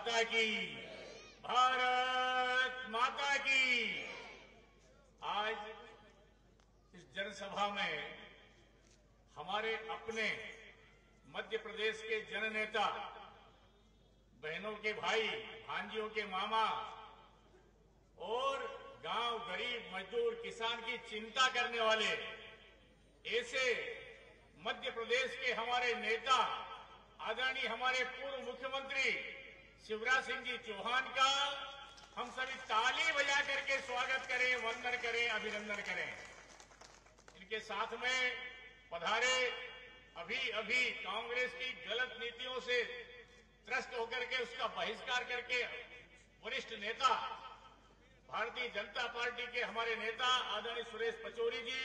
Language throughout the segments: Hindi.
माता की, भारत माता की। आज इस जनसभा में हमारे अपने मध्य प्रदेश के जननेता, बहनों के भाई, भांजियों के मामा और गांव, गरीब, मजदूर, किसान की चिंता करने वाले ऐसे मध्य प्रदेश के हमारे नेता, आदरणीय हमारे पूर्व मुख्यमंत्री शिवराज सिंह जी चौहान का हम सभी ताली बजा करके स्वागत करें, वंदन करें, अभिनंदन करें। इनके साथ में पधारे अभी अभी कांग्रेस की गलत नीतियों से त्रस्त होकर के उसका बहिष्कार करके वरिष्ठ नेता, भारतीय जनता पार्टी के हमारे नेता आदरणीय सुरेश पचौरी जी,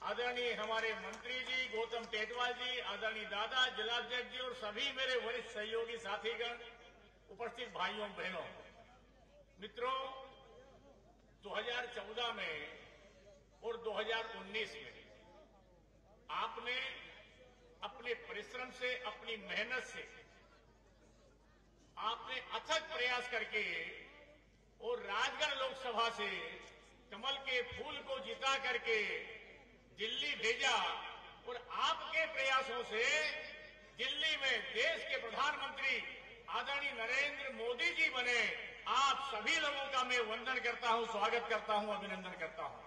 आदरणीय हमारे मंत्री जी गौतम टेटवाल जी, आदरणीय दादा, जिलाध्यक्ष जी और सभी मेरे वरिष्ठ सहयोगी साथीगण, उपस्थित भाइयों बहनों, मित्रों, 2014 में और 2019 में आपने अपने परिश्रम से, अपनी मेहनत से, आपने अथक प्रयास करके और राजगढ़ लोकसभा से कमल के फूल को जिता करके दिल्ली भेजा और आपके प्रयासों से दिल्ली में देश के प्रधानमंत्री आदरणीय नरेंद्र मोदी जी बने। आप सभी लोगों का मैं वंदन करता हूं, स्वागत करता हूं, अभिनंदन करता हूं।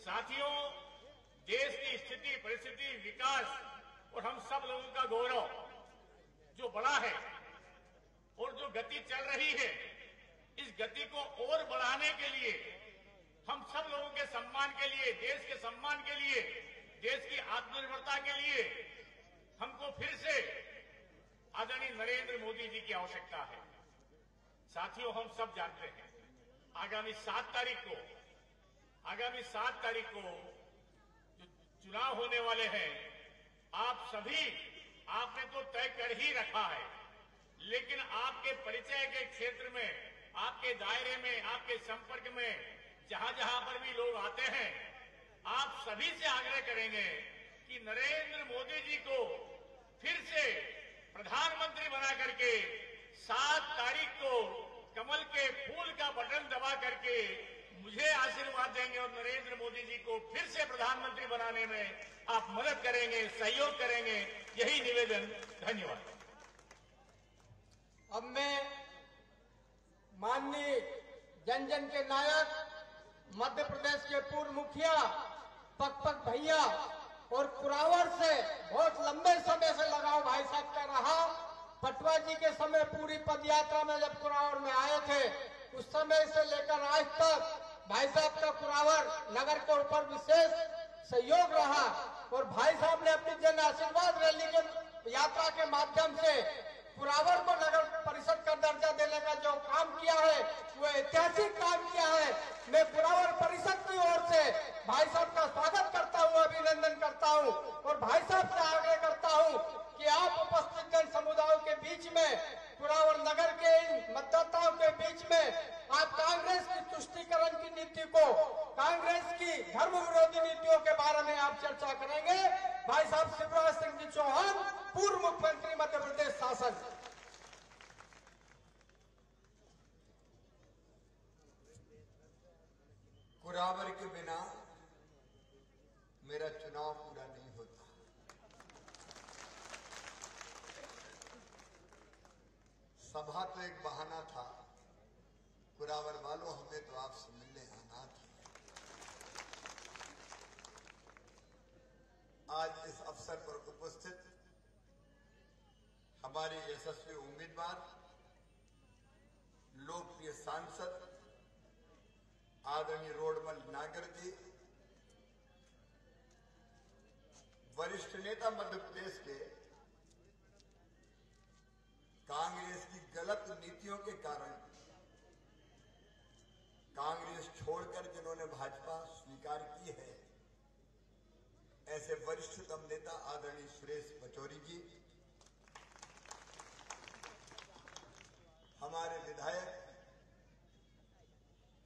साथियों, देश की स्थिति, परिस्थिति, विकास और हम सब लोगों का गौरव जो बड़ा है और जो गति चल रही है, इस गति को और बढ़ाने के लिए, हम सब लोगों के सम्मान के लिए, देश के सम्मान के लिए, देश की आत्मनिर्भरता के लिए हमको फिर से आदरणीय नरेंद्र मोदी जी की आवश्यकता है। साथियों, हम सब जानते हैं आगामी 7 तारीख को जो चुनाव होने वाले हैं, आप सभी, आपने तो तय कर ही रखा है, लेकिन आपके परिचय के क्षेत्र में, आपके दायरे में, आपके संपर्क में जहां जहां पर भी लोग आते हैं, आप सभी से आग्रह करेंगे कि नरेंद्र मोदी जी को फिर से प्रधानमंत्री बना करके 7 तारीख को कमल के फूल का बटन दबा करके मुझे आशीर्वाद देंगे और नरेंद्र मोदी जी को फिर से प्रधानमंत्री बनाने में आप मदद करेंगे, सहयोग करेंगे। यही निवेदन। धन्यवाद। अब मैं माननीय जन जन के नायक, मध्य प्रदेश के पूर्व मुखिया पकपक भैया और कुरावर से बहुत लंबे समय से लगाव भाई साहब का रहा। पटवा जी के समय पूरी पदयात्रा में जब कुरावर में आए थे, उस समय से लेकर आज तक भाई साहब का कुरावर नगर के ऊपर विशेष सहयोग रहा और भाई साहब ने अपनी जन आशीर्वाद रैली के यात्रा के माध्यम से कुरावर को नगर परिषद का दर्जा देने का जो काम किया है, वो ऐतिहासिक काम किया है। मैं कुरावर परिषद की ओर से भाई साहब का स्वागत करता हूं, अभिनंदन करता हूं और भाई साहब से आग्रह करता हूं कि आप उपस्थित जन समुदायों के बीच में, कुरावर नगर के इन मतदाताओं के बीच में आप कांग्रेस की तुष्टीकरण की नीति को, कांग्रेस की धर्म विरोधी नीतियों के बारे में आप चर्चा करेंगे। भाई साहब शिवराज सिंह जी चौहान, पूर्व मुख्यमंत्री मध्य प्रदेश शासन। कुरावर के बिना मेरा चुनाव पूरा नहीं होता। सभा तो एक बहाना था, कुरावर वालों, हमें तो आपसे मिलने आना था। आज इस अवसर पर उपस्थित हमारे यशस्वी उम्मीदवार, लोकप्रिय सांसद आदरणीय रोडमल नागर जी, वरिष्ठ नेता मध्य प्रदेश के, कांग्रेस की गलत नीतियों के कारण कांग्रेस छोड़कर जिन्होंने भाजपा स्वीकार की है, ऐसे वरिष्ठतम नेता आदरणीय सुरेश पचौरी जी, हमारे विधायक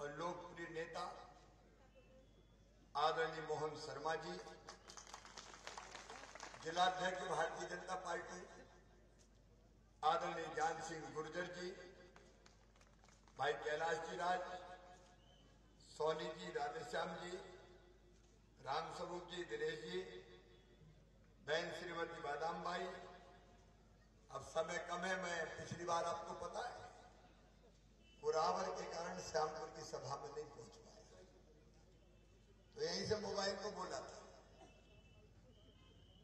और लोकप्रिय नेता आदरणीय मोहन शर्मा जी, जिलाध्यक्ष भारतीय जनता पार्टी, आदरणीय ज्ञान सिंह गुर्जर जी, भाई कैलाश जी राज, सोनी जी, राधेश्याम जी, राम स्वरूप जी, दिनेश जी, बहन श्रीमती बादाम भाई। अब समय कम है, मैं पिछली बार आपको पता है कुरावर के कारण श्यामपुर की सभा में नहीं पहुंच पाया, तो यहीं से मोबाइल को बोला था।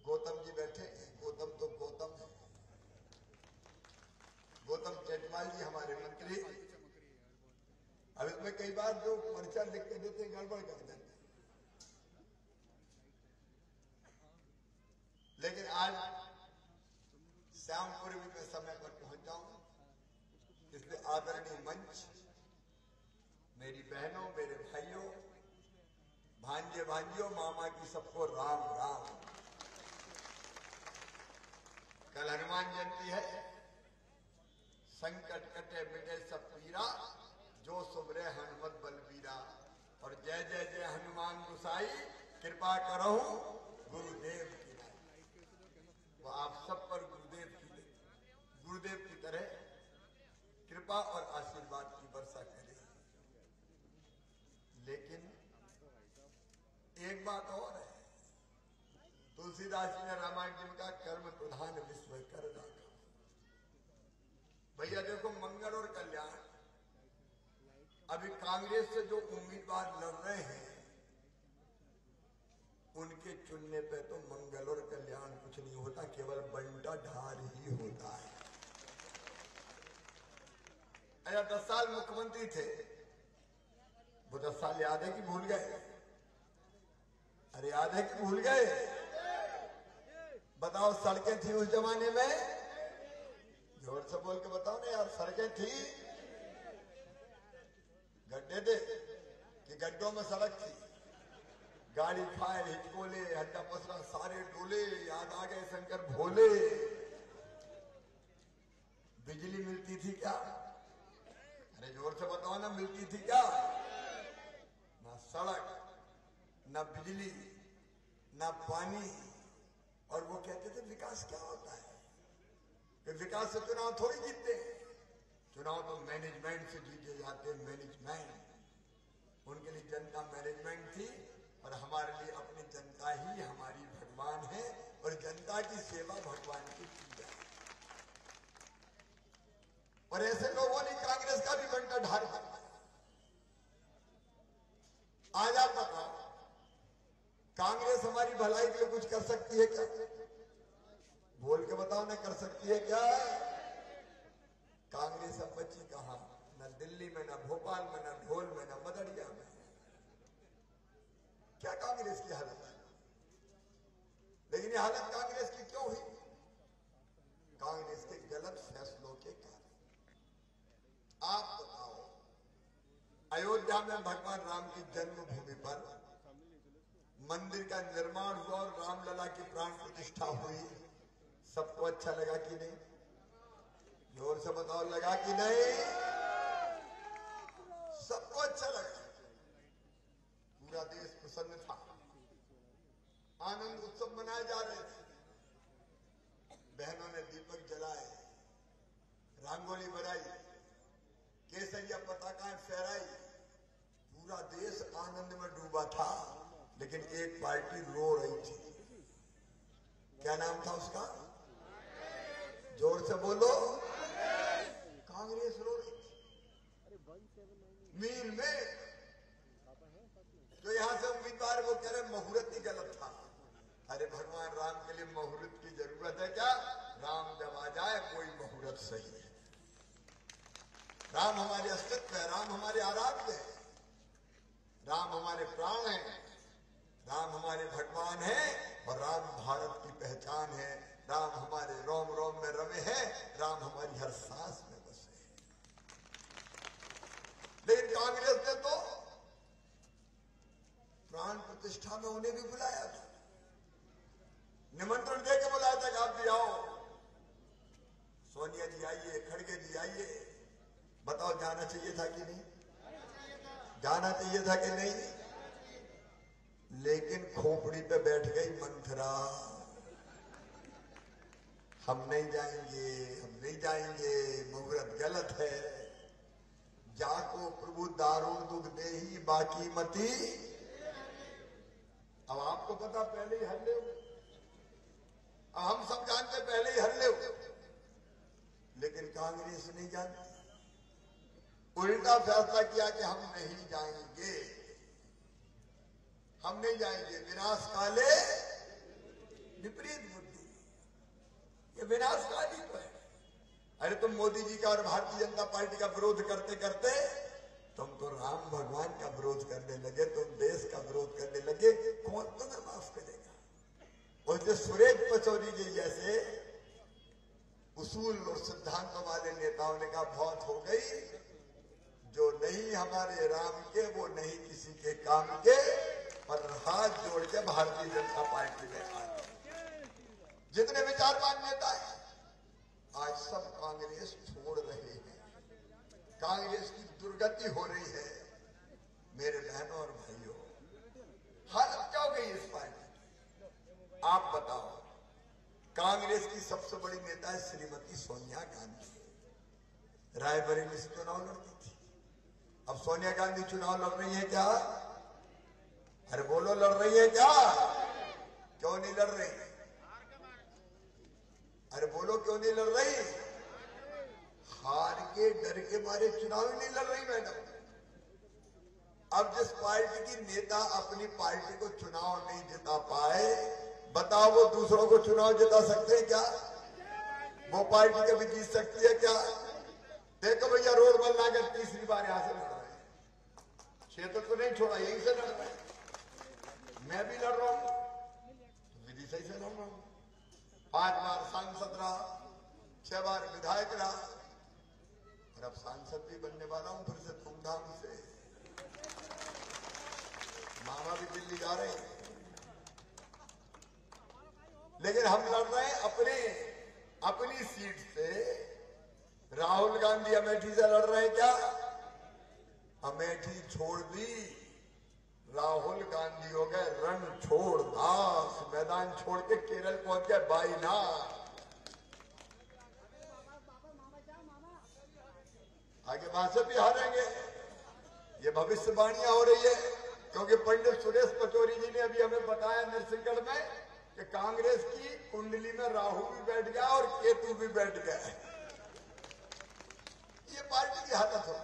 गौतम जी बैठे, गौतम तो गौतम है, गौतम चेटवाल जी हमारे मंत्री। अब इसमें कई बार जो पर्चा लिख के देते गड़बड़ कर देते, लेकिन आज श्यामपुर में मैं समय पर पहुंच जाऊं, इसलिए आदरणीय मंच, मेरी बहनों, मेरे भाइयों, भांजे भांजियों, मामा की सबको राम राम। कल हनुमान जयंती है। संकट कटे मिटे सब पीरा, जो सुमरे हनुमत बलबीरा। और जय जय जय हनुमान गोसाई, कृपा करो गुरुदेव की। वो आप सब पर गुरुदेव की तरह कृपा और आशीर्वाद की वर्षा करे। लेकिन एक बात और है, तुलसीदास जी ने रामायण जी में कहा, कर्म प्रधान विश्व कर रखा। भैया देखो, मंगल और कल्याण, अभी कांग्रेस से जो उम्मीदवार लड़ रहे हैं उनके चुनने पे तो मंगल और कल्याण कुछ नहीं होता, केवल बंटा ढार ही होता है। अरे 10 साल मुख्यमंत्री थे, वो 10 साल याद है कि भूल गए? अरे याद है कि भूल गए? बताओ, सड़कें थी उस जमाने में? जोर से बोल के बताओ ना यार, सड़कें थी? गड्ढे थे कि गड्ढों में सड़क थी? गाड़ी फायर, हिचकोले, हड्डा पसरा सारे डोले, याद आ गए शंकर भोले। बिजली मिलती थी क्या? अरे जोर से बताओ ना, मिलती थी क्या? ना सड़क, ना बिजली, ना पानी। और वो कहते थे विकास क्या होता है? कि विकास से चुनाव थोड़ी जीतते हैं, चुनाव तो मैनेजमेंट से जीते जाते हैं। मैनेजमेंट, उनके लिए जनता मैनेजमेंट थी, और हमारे लिए अपनी जनता ही हमारी भगवान है, और जनता की सेवा भगवान की पूजा है। और ऐसे लोगों ने कांग्रेस का भी बंटा ढार कर दिया। आज आप बताओ, कांग्रेस हमारी भलाई के लिए कुछ कर सकती है क्या? बोल के बताओ ना, कर सकती है क्या? कांग्रेस अब बची कहां? न दिल्ली में, न भोपाल में, न ढोल में, न मदरिया में। क्या कांग्रेस की हालत है? लेकिन ये हालत कांग्रेस की क्यों हुई? कांग्रेस के गलत फैसलों के कारण। आप बताओ, अयोध्या में भगवान राम की जन्मभूमि पर मंदिर का निर्माण हुआ और रामलला की प्राण प्रतिष्ठा हुई, सबको अच्छा लगा कि नहीं? जोर से बताओ, लगा कि नहीं? सबको अच्छा लगा, पूरा देश प्रसन्न था, आनंद उत्सव मनाए जा रहे थे। बहनों ने दीपक जलाए, रंगोली बनाई, केसरिया पताकाएं फहराई, पूरा देश आनंद में डूबा था। लेकिन एक पार्टी रो रही थी। क्या नाम था उसका? जोर से बोलो। कांग्रेस रो रही थी। मील में जो यहां से उम्मीदवार वो कह रहे मुहूर्त ही गलत था। अरे भगवान राम के लिए मुहूर्त की जरूरत है क्या? राम जब आ जाए कोई मुहूर्त सही है। राम हमारे अस्तित्व है, राम हमारे आराध्य है, राम हमारे प्राण है, राम हमारे भगवान है, और राम भारत की पहचान है। राम हमारे रोम रोम में रमे हैं, राम हमारी हर सांस में बसे हैं। लेकिन कांग्रेस ने तो प्राण प्रतिष्ठा में उन्हें भी बुलाया था, निमंत्रण देकर बुलाया था कि आप भी आओ, सोनिया जी आइए, खड़गे जी आइए। बताओ, जाना चाहिए था कि नहीं? जाना चाहिए था कि नहीं? लेकिन खोपड़ी पे बैठ गई मंथरा। हम नहीं जाएंगे, हम नहीं जाएंगे, मुहूर्त गलत है, जाको प्रभु दारुण दुख दे ही बाकी मती। अब आपको पता पहले ही हल्ले हो, अब हम सब जानते पहले ही हल्ले हो, लेकिन कांग्रेस नहीं जानती। उल्टा फैसला किया कि हम नहीं जाएंगे, हम नहीं जाएंगे। विनाश काले विपरीत बुद्धि, ये विनाशकारी तो है। अरे तुम मोदी जी का और भारतीय जनता पार्टी का विरोध करते करते तुम तो राम भगवान का विरोध करने लगे, तुम देश का विरोध करने लगे, कौन तुम्हें माफ करेगा? और जो सुरेश पचौरी जी जैसे उसूल और सिद्धांतों वाले नेताओं ने कहा बहुत हो गई, जो नहीं हमारे राम के वो नहीं किसी के काम के, पर हाथ जोड़ के भारतीय जनता पार्टी में आ गए। जितने विचारवान नेता हैं आज सब कांग्रेस छोड़ रहे हैं, कांग्रेस की दुर्गति हो रही है। मेरे बहनों और भाइयों, हालत क्या हो गई इस पार्टी की? आप बताओ। कांग्रेस की सबसे बड़ी नेता है श्रीमती सोनिया गांधी, रायबरेली से चुनाव लड़ती थी। अब सोनिया गांधी चुनाव लड़ रही है क्या? अरे बोलो, लड़ रही है क्या? क्यों नहीं लड़ रही? अरे बोलो, क्यों नहीं लड़ रही? हार के डर के मारे चुनाव ही नहीं लड़ रही मैडम। अब जिस पार्टी की नेता अपनी पार्टी को चुनाव नहीं जिता पाए, बताओ वो दूसरों को चुनाव जिता सकते हैं क्या? वो पार्टी कभी जीत सकती है क्या? देखो भैया, रोड बनना कर तीसरी बार यहां से लड़ रहे हैं, क्षेत्र को नहीं छोड़ा, यहीं से लड़ रहे हैं। मैं भी लड़ रहा हूं, विधि सही से लड़ रहा हूं। 5 बार सांसद रहा, 6 बार विधायक रहा, और अब सांसद भी बनने वाला हूं फिर से धूमधाम से। मामा भी दिल्ली जा रहे हैं, लेकिन हम लड़ रहे हैं अपनी सीट से। राहुल गांधी अमेठी से लड़ रहे हैं क्या? अमेठी छोड़ दी, राहुल गांधी हो गए रण छोड़ दास, मैदान छोड़ के केरल पहुंच गए बाईनाथ। आगे वहां से भी हारेंगे, ये भविष्यवाणियां हो रही है। क्योंकि पंडित सुरेश पचौरी जी ने अभी हमें बताया नरसिंहगढ़ में कि कांग्रेस की कुंडली में राहु भी बैठ गया और केतु भी बैठ गया। ये पार्टी की हालत हो।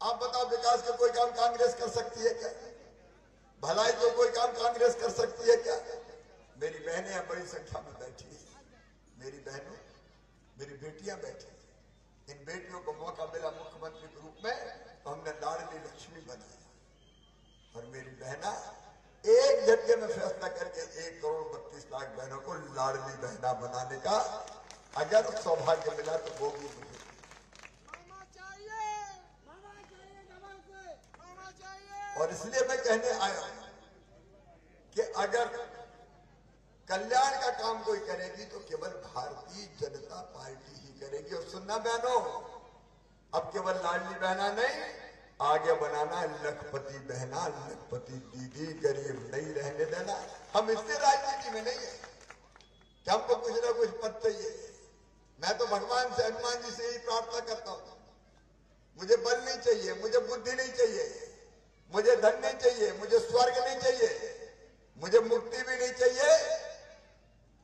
आप बताओ, विकास का कोई काम कांग्रेस कर सकती है क्या? भलाई का कोई काम कांग्रेस कर सकती है क्या? मेरी बहनें यहाँ बड़ी संख्या में बैठी है, मेरी बहनों, मेरी बेटियां बैठी हैं। इन बेटियों को मौका मिला मुख्यमंत्री के रूप में तो हमने लाडली लक्ष्मी बनाया, और मेरी बहना एक झटके में फैसला करके 1 करोड़ 32 लाख बहनों को लाडली बहना बनाने का अगर सौभाग्य मिला तो वो भी मुझे। और इसलिए मैं कहने आया कि अगर कल्याण का काम कोई करेगी तो केवल भारतीय जनता पार्टी ही करेगी। और सुनना बहनों, अब केवल लाडली बहना नहीं, आगे बनाना लखपति बहना, लखपति दीदी, गरीब नहीं रहने देना। हम इससे राजनीति में नहीं है कि हमको कुछ ना कुछ पद चाहिए। मैं तो भगवान से, हनुमान जी से ही प्रार्थना करता हूं, मुझे बल नहीं चाहिए, मुझे बुद्धि नहीं चाहिए, मुझे धन नहीं चाहिए, मुझे स्वर्ग नहीं चाहिए, मुझे मुक्ति भी नहीं चाहिए।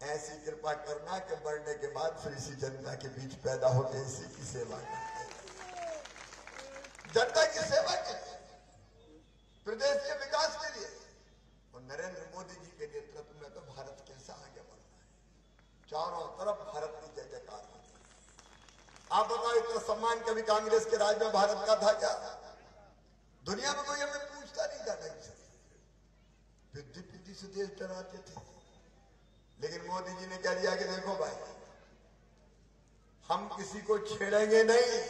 ऐसी कृपा करना कि मरने के बाद फिर इसी जनता के बीच पैदा होकर इसी की सेवा करते, जनता की सेवा के लिए, प्रदेश के विकास के लिए। और नरेंद्र मोदी जी के नेतृत्व में तो भारत कैसा आगे बढ़ रहा है, चारों तरफ भारत की जय जयकार हो रही है। आप बताओ, इतना सम्मान कभी कांग्रेस के राज में भारत का था क्या? दुनिया में कोई हमें पूछता नहीं था ढंग से, पिद्दी से देश डराते थे। लेकिन मोदी जी ने क्या दिया कि देखो भाई, हम किसी को छेड़ेंगे नहीं,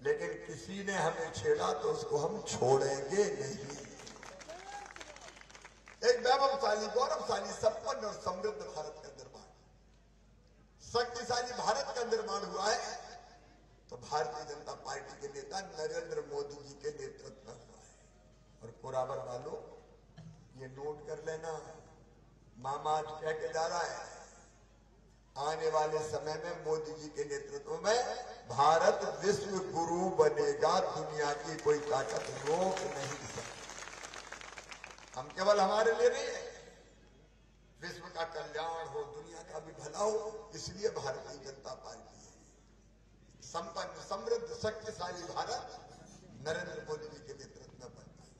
लेकिन किसी ने हमें छेड़ा तो उसको हम छोड़ेंगे नहीं। एक वैभवशाली, गौरवशाली, संपन्न और समृद्ध भारत का निर्माण, शक्तिशाली भारत का निर्माण हुआ है तो भारतीय जनता पार्टी के नेता नरेंद्र मोदी जी के नेतृत्व में हुआ है। और कोराबर वालों, ये नोट कर लेना, मामा आज कह के जा रहा है आने वाले समय में मोदी जी के नेतृत्व में भारत विश्व गुरु बनेगा, दुनिया की कोई ताकत रोक नहीं सकती। हम केवल हमारे लिए नहीं है, विश्व का कल्याण हो, दुनिया का भी भला हो, इसलिए भारतीय जनता पार्टी है। संपन्न, समृद्ध, शक्तिशाली भारत नरेंद्र मोदी जी के नेतृत्व में बनता है।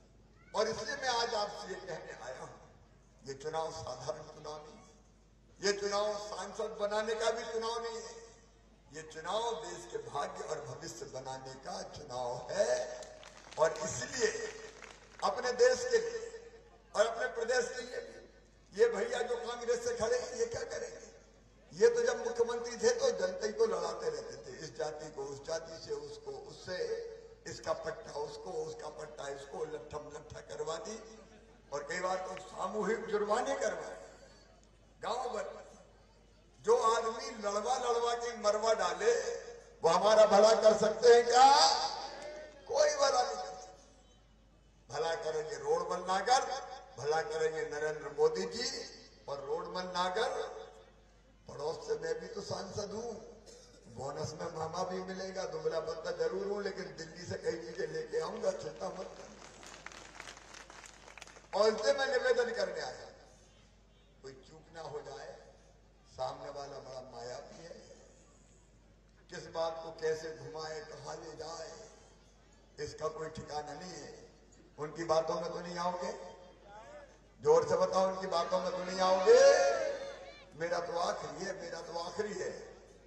और इसलिए मैं आज आपसे ये कहने आया हूं, ये चुनाव साधारण चुनाव नहीं है, ये चुनाव सांसद बनाने का भी चुनाव नहीं है, ये चुनाव देश के भाग्य और भविष्य बनाने का चुनाव है। और इसलिए अपने देश के लिए और अपने प्रदेश के लिए ये भैया जो कांग्रेस से खड़े हैं, ये क्या करेंगे? ये तो जब मुख्यमंत्री थे तो जनता ही को लड़ाते रहते थे, इस जाति को उस जाति से, उसको उससे, इसका पट्टा उसको, उसका पट्टा इसको, लट्ठम लट्ठा करवा दी। और कई बार तो सामूहिक जुर्माने करवाए गांव भर। जो आदमी लड़वा के मरवा डाले वो हमारा भला कर सकते हैं क्या? कोई भला नहीं कर सकते। भला करेंगे रोडमल नागर, भला करेंगे नरेंद्र मोदी जी। और रोडमल नागर पड़ोस से मैं भी तो सांसद हूं, बोनस में मामा भी मिलेगा, दुबला पत्ता जरूर हूं, लेकिन दिल्ली से कई चीजें लेके आऊंगा, चिंता मत करना। और इससे मैं निवेदन करने आया, कोई चूक ना हो जाए, सामने वाला बड़ा मायावी है, किस बात को कैसे घुमाए, कहां ले जाए, इसका कोई ठिकाना नहीं है। उनकी बातों में तो नहीं आओगे? जोर से बताओ, उनकी बातों में तो नहीं आओगे? मेरा तो आखिरी है, मेरा तो आखिरी है।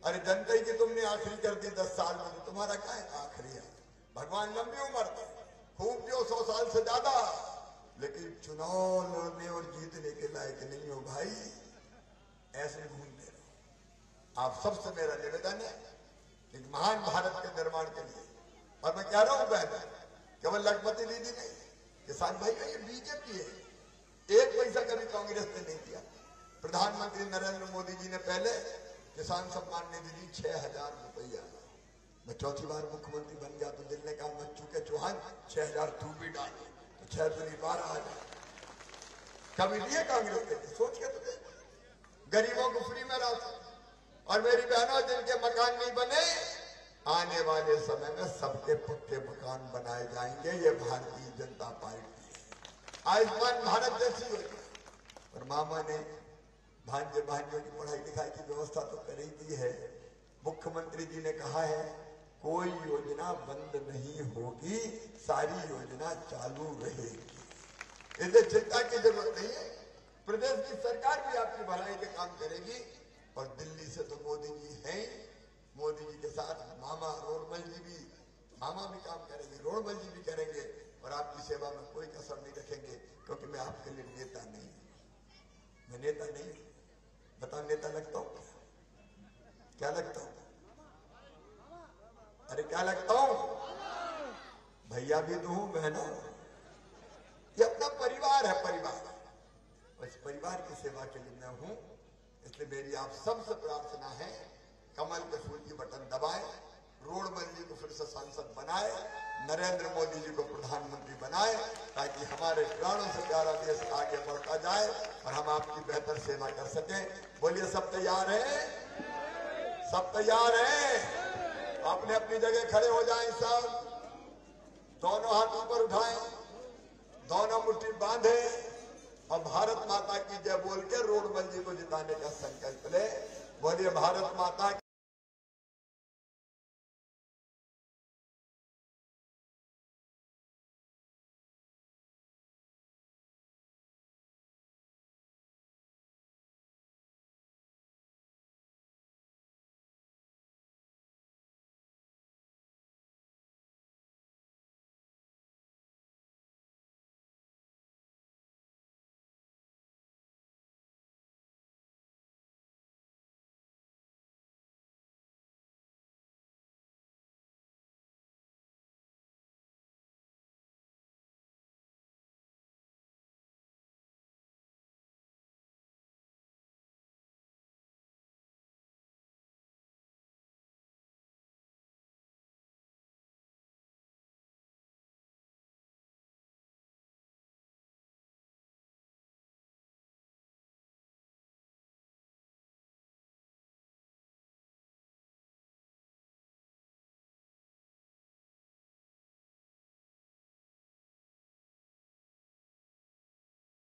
अरे जनता ही की तुमने आखिरी कर दी 10 साल में, तो तुम्हारा क्या है आखिरी है? भगवान लंबी उम्र खूब जो 100 साल से ज्यादा, लेकिन चुनाव लड़ने और जीतने के लायक नहीं हो भाई, ऐसे घूमते रहो। आप सबसे मेरा निवेदन है, एक महान भारत के निर्माण के लिए, और मैं कह रहा हूं बहन, केवल लखपति दीदी नहीं, किसान भाई का ये बीजेपी है, एक पैसा कभी कांग्रेस ने नहीं दिया। प्रधानमंत्री नरेंद्र मोदी जी ने पहले किसान सम्मान निधि दी 6,000 रुपया। मैं चौथी बार मुख्यमंत्री बन गया तो दिल ने कहा मत चूके चौहान, 6,000 तू भी डाल, तो 6 दूनी 12 आ जाए। कभी दिए कांग्रेस ने? सोच के तो देखो, गरीबों को फ्री में राशन। और मेरी बहनों, जिनके मकान नहीं बने, आने वाले समय में सबके पक्के मकान बनाए जाएंगे। ये भारतीय जनता पार्टी है। आयुष्मान भारत जैसी योजना, और मामा ने भांजे भांजियों की पढ़ाई लिखाई की व्यवस्था तो कर ही दी है। मुख्यमंत्री जी ने कहा है कोई योजना बंद नहीं होगी, सारी योजना चालू रहेगी। इससे चिंता की जरूरत नहीं है। प्रदेश की सरकार भी आपकी भलाई के काम करेगी। और दिल्ली से तो मोदी जी हैं, मोदी जी के साथ मामा रोडमल जी भी, मामा भी काम करेंगे, रोडमल जी भी करेंगे, और आपकी सेवा में कोई कसर नहीं रखेंगे। क्योंकि मैं आपके लिए नेता नहीं, मैं नेता नहीं, बताओ नेता लगता हूं क्या लगता हूं? अरे क्या लगता हूं? भैया भी तो हूं, बहनों, ये अपना परिवार है, परिवार। इस परिवार की सेवा के लिए मैं हूं। इसलिए मेरी आप सबसे प्रार्थना है, कमल के फूल की बटन दबाएं, रोडमल जी को फिर से सांसद बनाए, नरेंद्र मोदी जी को प्रधानमंत्री बनाए, ताकि हमारे प्राणों से प्यारा देश आगे बढ़ता जाए और हम आपकी बेहतर सेवा कर सकें। बोलिए सब तैयार हैं? सब तैयार हैं? अपने अपनी जगह खड़े हो जाएं सब, दोनों हाथ ऊपर उठाएं, दोनों मुट्ठी बांधे, और भारत माता की जय बोल के रोडमल जी को जिताने का संकल्प ले। बोलिए भारत माता